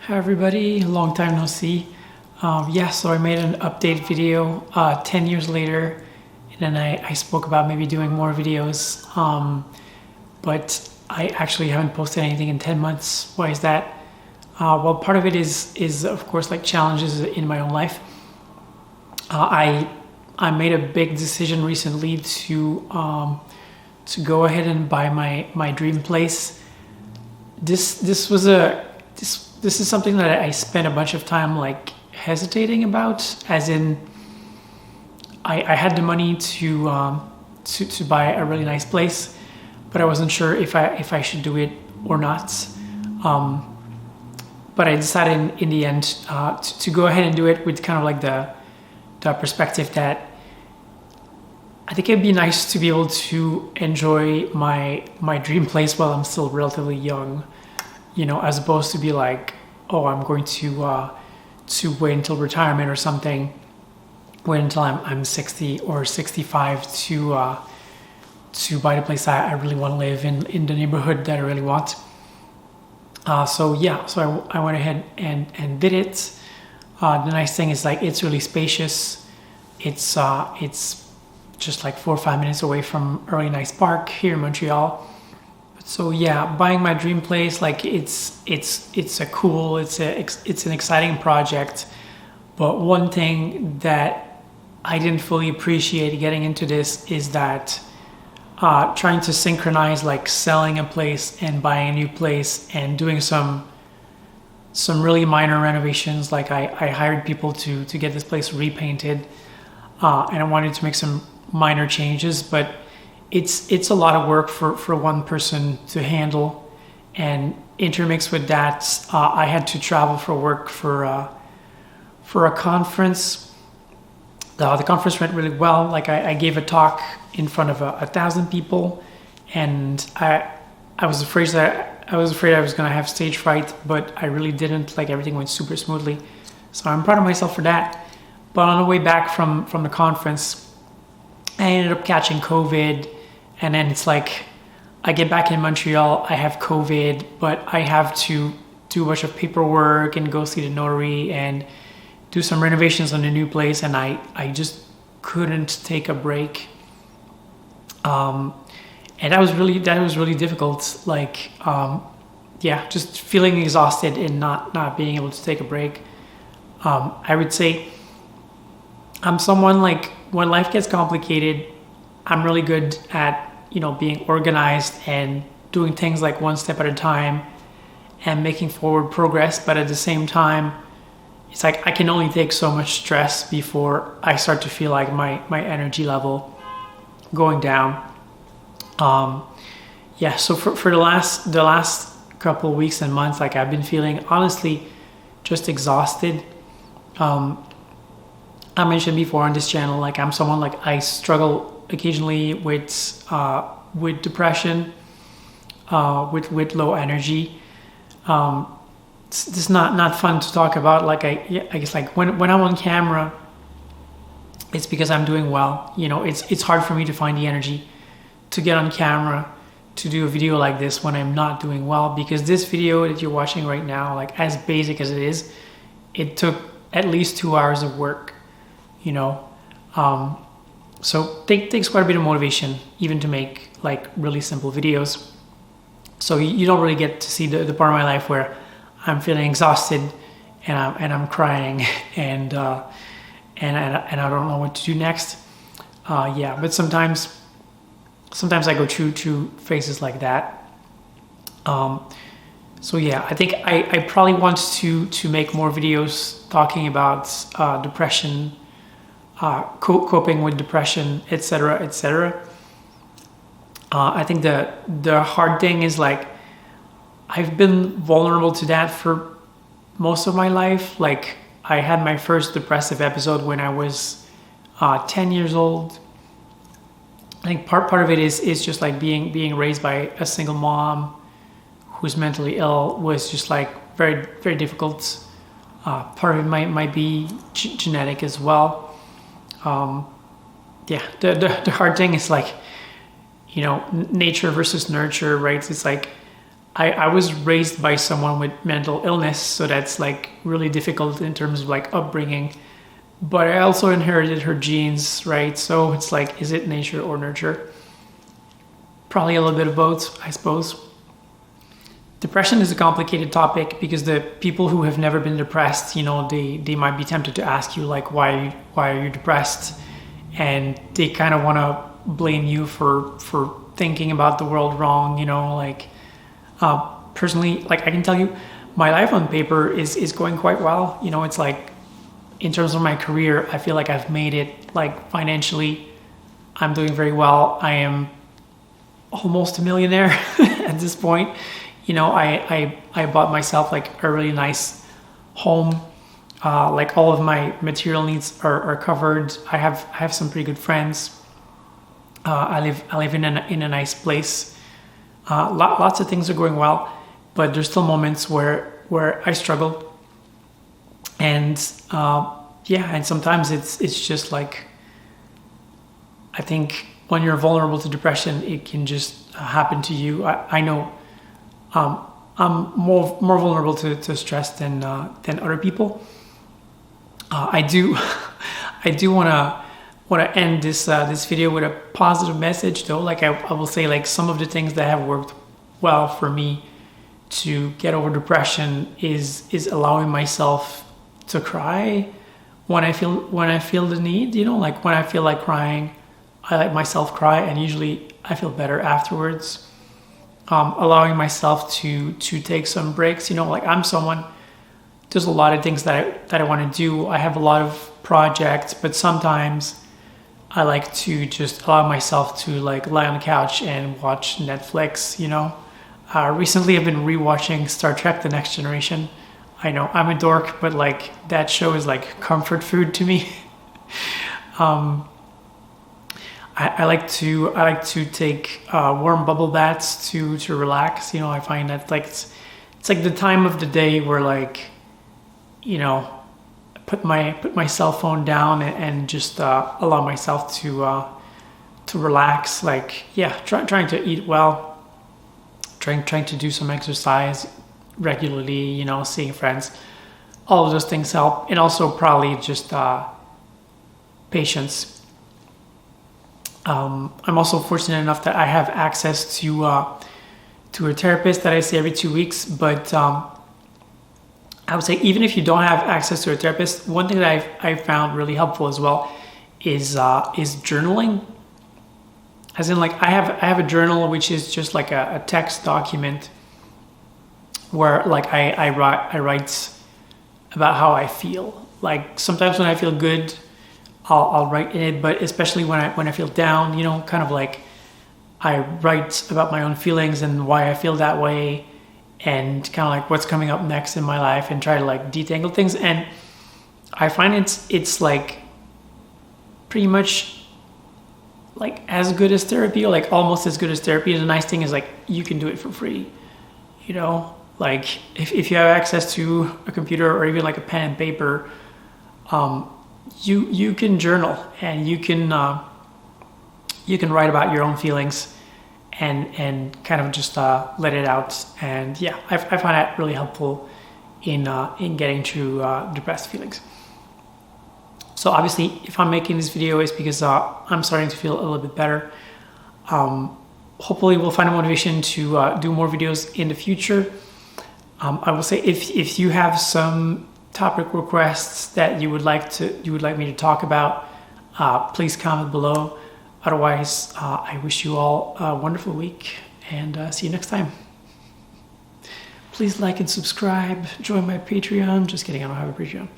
Hi everybody, long time no see. So I made an update video 10 years later, and then I spoke about maybe doing more videos, but I actually haven't posted anything in 10 months. Why is that? Well, part of it is of course like challenges in my own life. I made a big decision recently to go ahead and buy my dream place. This is something that I spent a bunch of time like hesitating about, as in I had the money to buy a really nice place, but I wasn't sure if I should do it or not. But I decided in the end to go ahead and do it with kind of like the perspective that I think it'd be nice to be able to enjoy my dream place while I'm still relatively young, as opposed to be like, oh, I'm going to wait until retirement or something, wait until I'm 60 or 65 to buy the place I really want to live in the neighborhood that I really want. So I went ahead and did it. The nice thing is like it's really spacious. It's just like 4 or 5 minutes away from a really nice park here in Montreal. So yeah, buying my dream place, like it's an exciting project. But one thing that I didn't fully appreciate getting into this is that trying to synchronize like selling a place and buying a new place and doing some really minor renovations. Like I hired people to get this place repainted, and I wanted to make some minor changes, but it's a lot of work for one person to handle. And intermixed with that, I had to travel for work for a conference. The conference went really well. Like I gave a talk in front of 1,000 people, and I was afraid I was going to have stage fright, but I really didn't. Like everything went super smoothly, so I'm proud of myself for that. But on the way back from the conference, I ended up catching COVID, and then it's like I get back in Montreal, I have COVID, but I have to do a bunch of paperwork and go see the notary and do some renovations on the new place, and I just couldn't take a break. And that was really difficult. Like, just feeling exhausted and not being able to take a break. I would say I'm someone like when life gets complicated, I'm really good at, being organized and doing things like one step at a time and making forward progress. But at the same time, it's like I can only take so much stress before I start to feel like my energy level going down. So for the last couple of weeks and months, like I've been feeling honestly just exhausted. I mentioned before on this channel, like I'm someone like I struggle occasionally with depression, with low energy. It's just not fun to talk about. Like I guess like when I'm on camera, it's because I'm doing well. It's hard for me to find the energy to get on camera to do a video like this when I'm not doing well, because this video that you're watching right now, like as basic as it is, it took at least 2 hours of work. So it takes quite a bit of motivation even to make like really simple videos. So you don't really get to see the part of my life where I'm feeling exhausted and I'm crying and I don't know what to do next. But sometimes I go through phases like that. I think I probably want to make more videos talking about depression, coping with depression, etc., etc. I think the hard thing is like I've been vulnerable to that for most of my life. Like I had my first depressive episode when I was 10 years old. I think part of it is just like being raised by a single mom who's mentally ill was just like very, very difficult. Part of it might be genetic as well. The hard thing is like, nature versus nurture, right? It's like I was raised by someone with mental illness, so that's like really difficult in terms of like upbringing. But I also inherited her genes, right? So it's like, is it nature or nurture? Probably a little bit of both, I suppose. Depression is a complicated topic because the people who have never been depressed, they might be tempted to ask you like, why are you depressed? And they kind of want to blame you for thinking about the world wrong, like personally, like I can tell you, my life on paper is going quite well. It's like in terms of my career, I feel like I've made it. Like financially, I'm doing very well. I am almost a millionaire at this point. I bought myself like a really nice home. Like all of my material needs are covered. I have some pretty good friends. I live in a nice place. Lots of things are going well, but there's still moments where I struggle. And and sometimes it's just like, I think when you're vulnerable to depression, it can just happen to you. I know I'm more vulnerable to stress than other people. I do want to end this video with a positive message though. Like I will say, like some of the things that have worked well for me to get over depression is allowing myself to cry when I feel the need. Like when I feel like crying, I let myself cry, and usually I feel better afterwards. Allowing myself to take some breaks. Like I'm someone. There's a lot of things that I want to do. I have a lot of projects, but sometimes I like to just allow myself to like lie on the couch and watch Netflix. Recently I've been rewatching Star Trek: The Next Generation. I know I'm a dork, but like that show is like comfort food to me. I like to take warm bubble baths to relax. I find that like it's like the time of the day where like put my cell phone down and just allow myself to relax. Like trying to eat well, trying to do some exercise regularly. Seeing friends, all of those things help, and also probably just patience. I'm also fortunate enough that I have access to a therapist that I see every 2 weeks. But I would say even if you don't have access to a therapist, one thing that I've found really helpful as well is journaling. As in, like I have a journal which is just like a text document where like I write about how I feel. Like sometimes when I feel good, I'll write in it, but especially when I feel down, kind of like I write about my own feelings and why I feel that way, and kind of like what's coming up next in my life, and try to like detangle things. And I find it's like pretty much like as good as therapy, or like almost as good as therapy. And the nice thing is like you can do it for free. Like if you have access to a computer or even like a pen and paper, you can journal, and you can write about your own feelings and kind of just let it out. And I find that really helpful in getting through depressed feelings. So obviously, if I'm making this video, it's because I'm starting to feel a little bit better. Hopefully we'll find a motivation to do more videos in the future. I will say if you have some topic requests that you would like me to talk about, please comment below. Otherwise, I wish you all a wonderful week, and see you next time. Please like and subscribe. Join my Patreon. Just kidding, I don't have a Patreon.